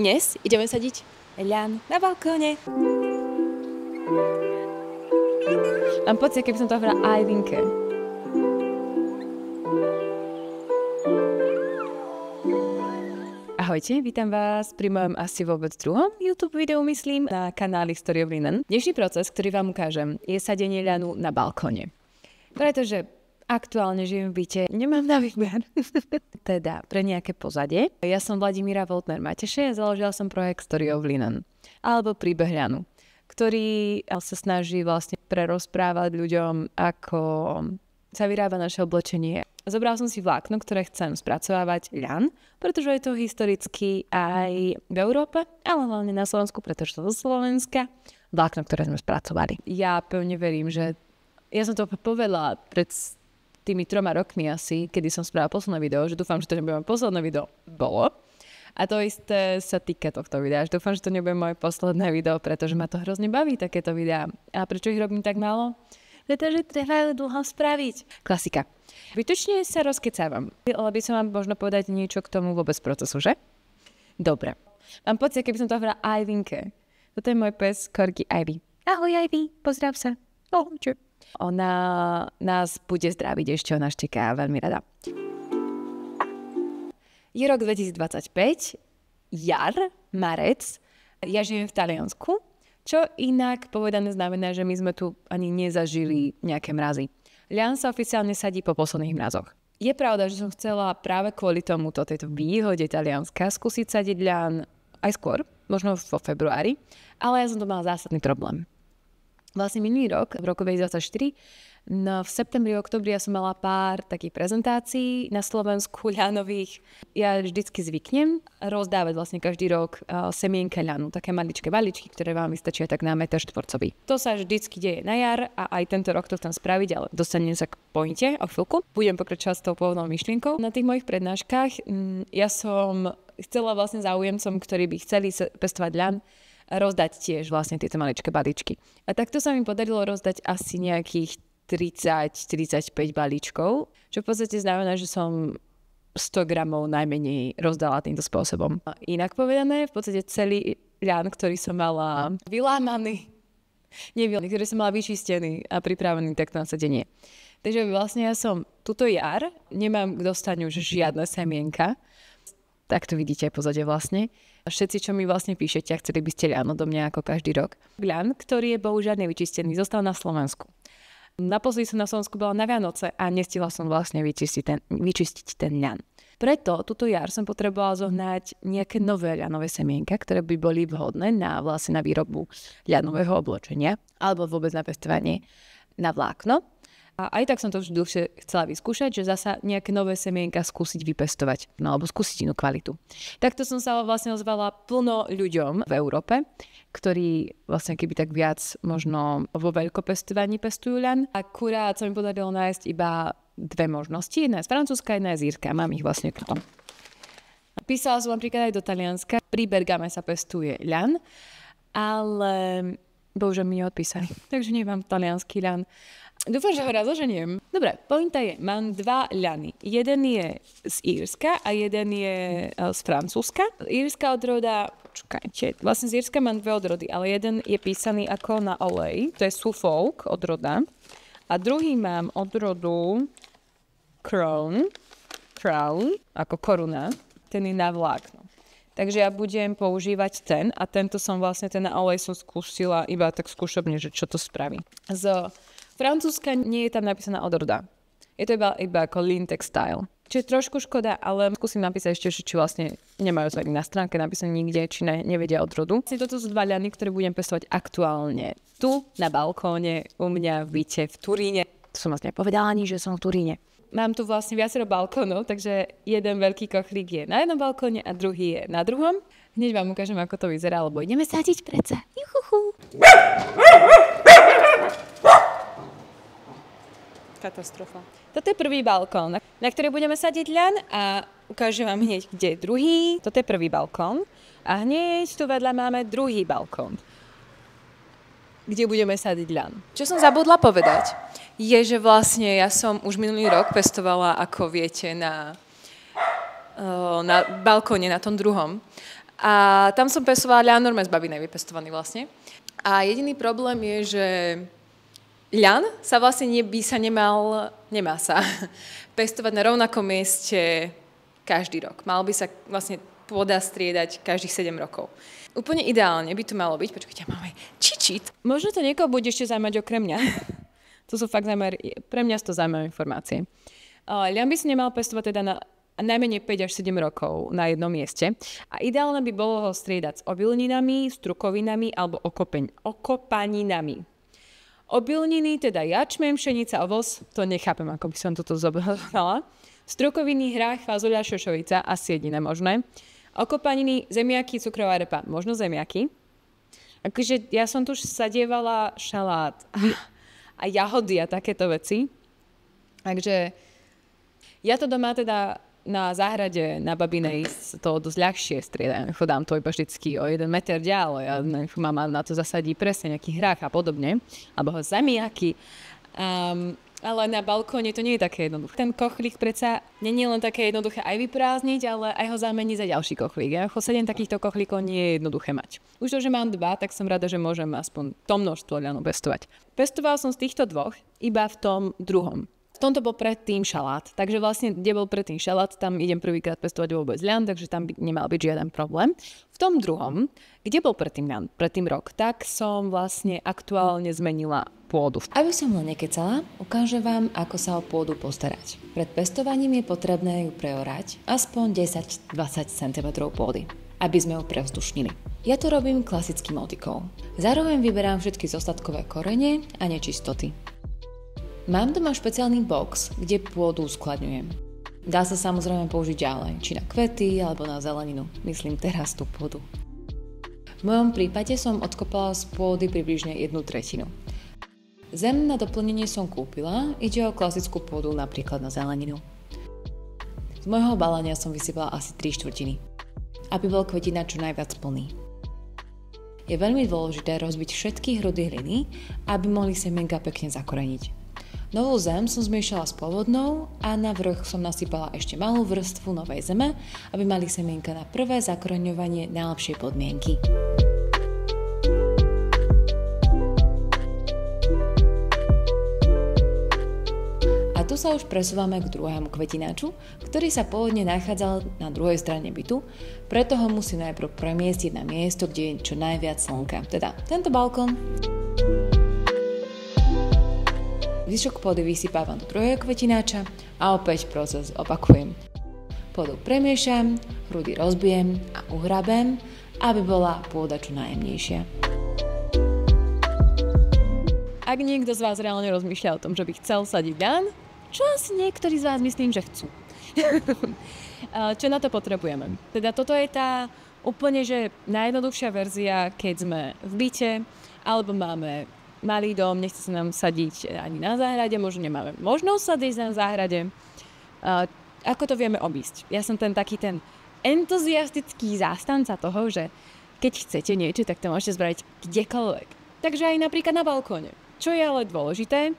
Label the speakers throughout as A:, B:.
A: Dnes ideme sadiť ľan na balkóne. Mám pocit, keby som to hovorila aj Vinke. Ahojte, vítam vás pri mojom asi vôbec druhom YouTube videu, myslím, na kanáli Story of Linen. Dnešný proces, ktorý vám ukážem, je sadenie ľanu na balkóne. Pretože aktuálne žijem v byte, nemám na výber. Teda pre nejaké pozadie. Ja som Vladimíra Voltner-Mateše a založila som projekt Story of Linen, alebo príbeh ľanu, ktorý sa snaží vlastne prerozprávať ľuďom, ako sa vyrába naše oblečenie. Zobral som si vlákno, ktoré chcem spracovávať ľan, pretože je to historicky aj v Európe, ale hlavne na Slovensku, pretože to zo Slovenska. Vlákno, ktoré sme spracovali. Ja pevne verím, že ja som to povedala pred tými 3 rokmi asi, kedy som spravila posledné video, že dúfam, že to nebude moje posledné video. Bolo. A to isté sa týka tohto videa. Že dúfam, že to nebude moje posledné video, pretože ma to hrozne baví, takéto videá. A prečo ich robím tak málo? Pretože treba dlho spraviť. Klasika. Vytočne sa rozkecávam. Ale by som vám možno povedať niečo k tomu vôbec procesu, že? Dobre. Mám pocit, keby som to hovorila aj Vinke. Toto je môj pes Corgi Ivy. Ahoj Ivy, pozdrav sa. Čo? Ona nás bude zdraviť ešte, ona šteká veľmi rada. Je rok 2025, jar, marec. Ja žijem v Taliansku. Čo inak povedané znamená, že my sme tu ani nezažili nejaké mrazy. Ľan sa oficiálne sadí po posledných mrazoch. Je pravda, že som chcela práve kvôli tomuto, tejto výhode Talianska, skúsiť sadiť ľan aj skôr, možno vo februári, ale ja som to mala zásadný problém. Vlastne minulý rok, v roku 2024, v septembri, oktobri ja som mala pár takých prezentácií na Slovensku ľanových. Ja vždycky zvyknem rozdávať vlastne každý rok semienka ľanu, také maličké balíčky, ktoré vám vystačia tak na meter štvorcový. To sa vždycky deje na jar a aj tento rok to chcem spraviť, ale dostanem sa k pointe o chvíľku. Budem pokračovať s tou pôvodnou myšlienkou. Na tých mojich prednáškach ja som chcela vlastne záujemcom, ktorí by chceli pestovať ľan, rozdať tiež vlastne tieto maličké balíčky. A takto sa mi podarilo rozdať asi nejakých 30-45 balíčkov, čo v podstate znamená, že som 100 gramov najmenej rozdala týmto spôsobom. Inak povedané, v podstate celý ľan, ktorý som mala vylámaný, ktorý som mala vyčistený a pripravený takto na sadenie. Takže vlastne ja som tuto jar, nemám k dostaniu už žiadne semienka. Tak to vidíte aj pozadie vlastne. Všetci, čo mi vlastne píšete, a chceli by ste ľan odo mňa ako každý rok. Ľan, ktorý je bohužiaľ nevyčistený, zostal na Slovensku. Naposledy som na Slovensku bola na Vianoce a nestihla som vlastne vyčistiť ten ľan. Preto túto jar som potrebovala zohnať nejaké nové ľanové semienka, ktoré by boli vhodné na výrobu ľanového oblečenia alebo vôbec na pestovanie na vlákno. A aj tak som to už dlhšie chcela vyskúšať, že zasa nejaké nové semienka skúsiť vypestovať, no alebo skúsiť inú kvalitu. Takto som sa vlastne ozvala plno ľuďom v Európe, ktorí vlastne keby tak viac možno vo veľkopestovaní pestujú ľan. Akurát sa mi podarilo nájsť iba 2 možnosti, jedna je z Francúzska, jedna je z Írska, mám ich vlastne tu. Písala som napríklad aj do Talianska, pri Bergame sa pestuje ľan, ale bohužiaľ mi neodpísali, takže nemám taliansky ľan. Dúfam, že ho raz oženiem. Dobre, pointa je, mám 2 ľany. Jeden je z Írska a jeden je z Francúzska. Írska odroda, čakajte, vlastne z Írska mám 2 odrody, ale jeden je písaný ako na olej, to je Suffolk odroda. A druhý mám odrodu Crown, ako koruna, ten je na vlákno. Takže ja budem používať ten a tento som vlastne, ten na olej som skúsila iba tak skúšobne, že čo to spraví. Z Francúzska nie je tam napísaná odroda. Je to iba ako lean textile. Čiže trošku škoda, ale skúsim napísať ešte, či vlastne nemajú to na stránke napísané nikde, či nevedia odrodu. Toto sú 2 ľany, ktoré budem pestovať aktuálne tu, na balkóne, u mňa v byte v Turíne. To som vlastne povedala ani, že som v Turíne. Mám tu vlastne viacero balkónov, takže jeden veľký kochlík je na jednom balkóne a druhý je na druhom. Hneď vám ukážem, ako to vyzerá, lebo ideme sadiť predsa. Juhuhu. Katastrofa. Toto je prvý balkón, na ktorý budeme sadiť ľan a ukážem vám hneď, kde je druhý. Toto je prvý balkón a hneď tu vedľa máme druhý balkón, kde budeme sadiť ľan. Čo som zabudla povedať, je, že vlastne ja som už minulý rok pestovala, ako viete, na balkóne, na tom druhom. A tam som pestovala ľan, normálne z babinej vypestovaný vlastne. A jediný problém je, že ľan sa vlastne nemá sa pestovať na rovnakom mieste každý rok. Mal by sa vlastne pôda striedať každých 7 rokov. Úplne ideálne by to malo byť. Počkajte, máme čičit. Možno to niekoho bude ešte zaujímať okrem mňa. To sú fakt pre mňa to zaujímavé informácie. Ľan by sa nemal pestovať teda na najmenej 5 až 7 rokov na jednom mieste. A ideálne by bolo ho striedať s obilninami, strukovinami alebo okopaninami. Obilniny, teda jačmem, pšenica, ovoz, to nechápem, ako by som toto zobrala. Strukoviny, hrách, fazuľa, šošovica, asi jediné možné. Okopaniny, zemiaky, cukrová repa, možno zemiaky. Akože ja som tu sadievala šalát a jahody a takéto veci. Takže ja to doma teda na záhrade, na babinej to dosť ľahšie striedam. Chodám to iba vždycky o 1 meter ďalej a mama na to zasadí presne nejaký hrách a podobne. Alebo ho zemiaky. Ale na balkóne to nie je také jednoduché. Ten kochlík predsa nie je len také jednoduché aj vyprázdniť, ale aj ho zameniť za ďalší kochlík. 7 takýchto kochlíkov nie je jednoduché mať. Už to, že mám 2, tak som rada, že môžem aspoň to množstvo ľanu pestovať. Pestoval som z týchto 2 iba v tom druhom. V tomto bol predtým šalát, takže vlastne, kde bol predtým šalát, tam idem prvýkrát pestovať vôbec ľan, takže tam by nemal byť žiaden problém. V tom druhom, kde bol predtým ľan, predtým rok, tak som vlastne aktuálne zmenila pôdu.
B: Aby som len nekecala, ukážem vám, ako sa o pôdu postarať. Pred pestovaním je potrebné ju preorať aspoň 10-20 cm pôdy, aby sme ju prevzdušnili. Ja to robím klasickým motikou. Zároveň vyberám všetky zostatkové korene a nečistoty. Mám doma špeciálny box, kde pôdu uskladňujem. Dá sa samozrejme použiť ďalej, či na kvety alebo na zeleninu. Myslím teraz tú pôdu. V mojom prípade som odkopala z pôdy približne 1/3. Zem na doplnenie som kúpila, ide o klasickú pôdu napríklad na zeleninu. Z môjho balania som vysypala asi 3/4, aby bol kvetina čo najviac plný. Je veľmi dôležité rozbiť všetky hrudy hliny, aby mohli semienka pekne zakoreniť. Novú zem som zmiešala s pôvodnou a na vrch som nasypala ešte malú vrstvu novej zeme, aby mali semienka na prvé zakoreňovanie najlepšie podmienky. A tu sa už presúvame k druhému kvetináču, ktorý sa pôvodne nachádzal na druhej strane bytu, preto ho musím najprv premiestiť na miesto, kde je čo najviac slnka, teda tento balkón. Zvyšok pôdy vysypávam do druhého kvetináča a opäť proces opakujem. Pôdu premiešam, hrudy rozbijem a uhrabem, aby bola pôda čo najjemnejšia.
A: Ak niekto z vás reálne rozmýšľa o tom, že by chcel sadiť ľan, čo asi niektorí z vás myslím, že chcú. Čo na to potrebujeme? Teda toto je tá úplne že najjednoduchšia verzia, keď sme v byte, alebo máme malý dom, nechce sa nám sadiť ani na záhrade, možno nemáme možnosť sadiť na záhrade. Ako to vieme obísť? Ja som ten entuziastický zástanca toho, že keď chcete niečo, tak to môžete spraviť kdekoľvek. Takže aj napríklad na balkóne. Čo je ale dôležité,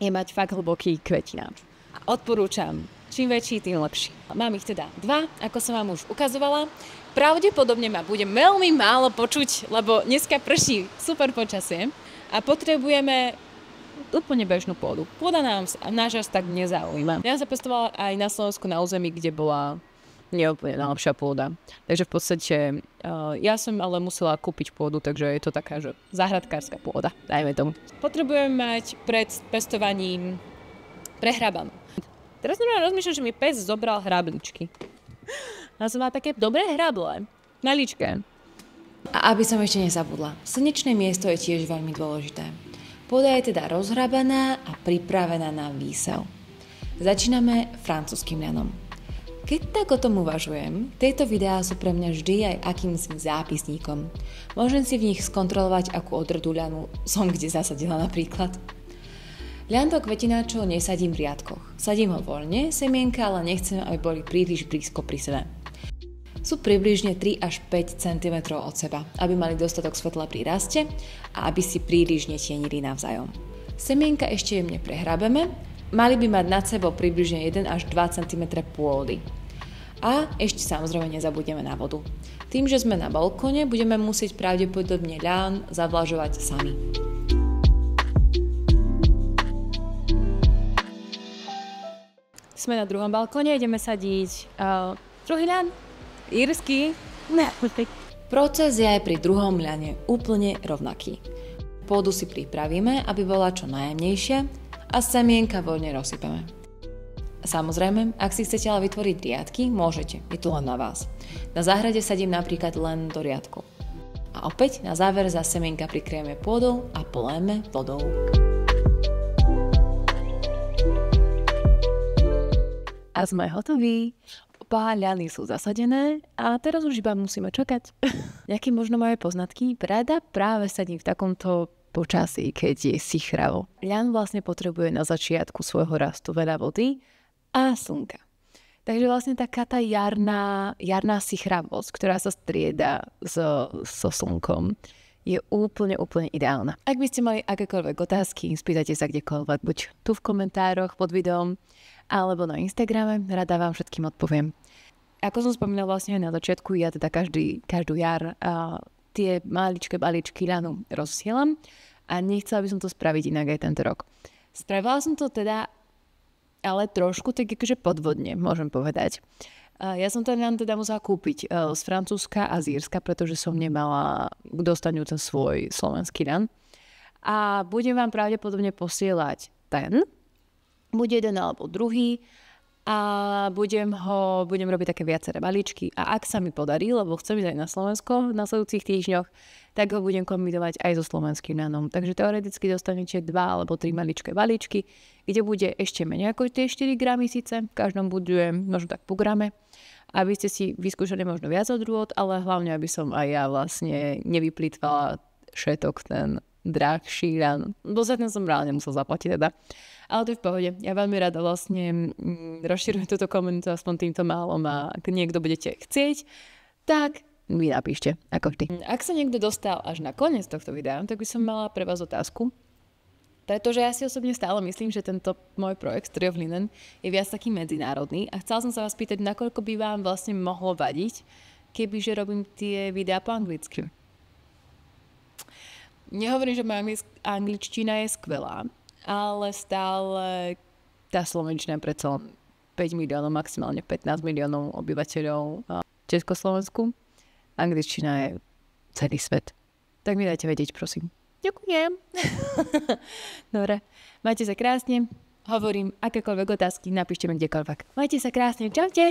A: je mať fakt hlboký kvetináč. Odporúčam, čím väčší, tým lepší. Mám ich teda 2, ako som vám už ukazovala. Pravdepodobne ma bude veľmi málo počuť, lebo dneska prší super počasie. A potrebujeme úplne bežnú pôdu. Pôda náš tak nezaujíma. Ja sa pestovala aj na Slovensku na území, kde bola neúplne najlepšia pôda. Takže v podstate ja som ale musela kúpiť pôdu, takže je to taká, že záhradkárska pôda, dajme tomu. Potrebujeme mať pred pestovaním prehrabanú. Teraz rozmýšľam, že mi pes zobral hrabličky. Ja som mala také dobré hrable, maličké.
B: A aby som ešte nezabudla, slnečné miesto je tiež veľmi dôležité. Pôda je teda rozhrabaná a pripravená na výsev. Začíname francúzskym ľanom. Keď tak o tom uvažujem, tieto videá sú pre mňa vždy aj akýmsi zápisníkom. Môžem si v nich skontrolovať, akú odrdu ľanu som kde zasadila napríklad. Ľan do kvetináčov nesadím v riadkoch. Sadím ho voľne, semienka, ale nechcem, aby boli príliš blízko pri sebe. Sú približne 3 až 5 cm od seba, aby mali dostatok svetla pri raste a aby si príliš netienili navzájom. Semienka ešte jemne prehrabeme, mali by mať nad sebou približne 1 až 2 cm pôdy. A ešte samozrejme nezabudneme na vodu. Tým, že sme na balkóne, budeme musieť pravdepodobne ľan zavlažovať sami.
A: Sme na druhom balkóne, ideme sadiť druhý ľan, írsky.
B: Proces je aj pri druhom ľane úplne rovnaký. Pôdu si pripravíme, aby bola čo najjemnejšia a semienka voľne rozsypeme. Samozrejme, ak si chcete ale vytvoriť riadky, môžete, je to len na vás. Na záhrade sadím napríklad len do riadku. A opäť na záver za semienka prikryjeme pôdou a poléme vodou.
A: A sme hotoví. Oba ľany sú zasadené a teraz už iba musíme čakať. Nejaké možno moje poznatky? Rada práve sadím v takomto počasí, keď je sichravo. Ľan vlastne potrebuje na začiatku svojho rastu veľa vody a slnka. Takže vlastne taká tá jarná sichravosť, ktorá sa strieda so slnkom, je úplne ideálna. Ak by ste mali akékoľvek otázky, spýtajte sa kdekoľvek, buď tu v komentároch pod videom, alebo na Instagrame, rada vám všetkým odpoviem. Ako som spomínala vlastne aj na začiatku, ja teda každú jar tie maličké balíčky ľanu rozsielam a nechcela by som to spraviť inak aj tento rok. Spravila som to teda ale trošku tak akože podvodne, môžem povedať. Ja som ten ľan teda musela kúpiť z Francúzska a z Írska, pretože som nemala dostať ten svoj slovenský ľan. A budem vám pravdepodobne posielať ten, bude jeden alebo druhý a budem robiť také viaceré balíčky a ak sa mi podarí, lebo chcem ísť aj na Slovensko v nasledujúcich týždňoch, tak ho budem kombinovať aj so slovenským ľanom. Takže teoreticky dostanete 2 alebo 3 maličké balíčky, kde bude ešte menej ako tie 4 gramy síce, v každom bude možno tak po grame, aby ste si vyskúšali možno viac odrôd, ale hlavne, aby som aj ja vlastne nevyplýtvala všetok ten drahší ľan. Dosledne som reálne musel zaplatiť teda. Ale to je v pohode. Ja veľmi rada vlastne rozširujem túto komunitu aspoň týmto málom a ak niekto budete chcieť, tak mi napíšte, ako vždy. Ak sa niekto dostal až na koniec tohto videa, tak by som mala pre vás otázku. Pretože ja si osobne stále myslím, že tento môj projekt Tree of Linen je viac taký medzinárodný a chcela som sa vás pýtať, nakoľko by vám vlastne mohlo vadiť, kebyže robím tie videá po anglicky. Nehovorím, že moja angličtina je skvelá, ale stále tá slovenčina je predsa 5 miliónov, maximálne 15 miliónov obyvateľov v Československu. Angličtina je celý svet. Tak mi dajte vedieť, prosím. Ďakujem. Dobre, majte sa krásne. Hovorím, akékoľvek otázky, napíšte mi kdekoľvek. Majte sa krásne, čaute.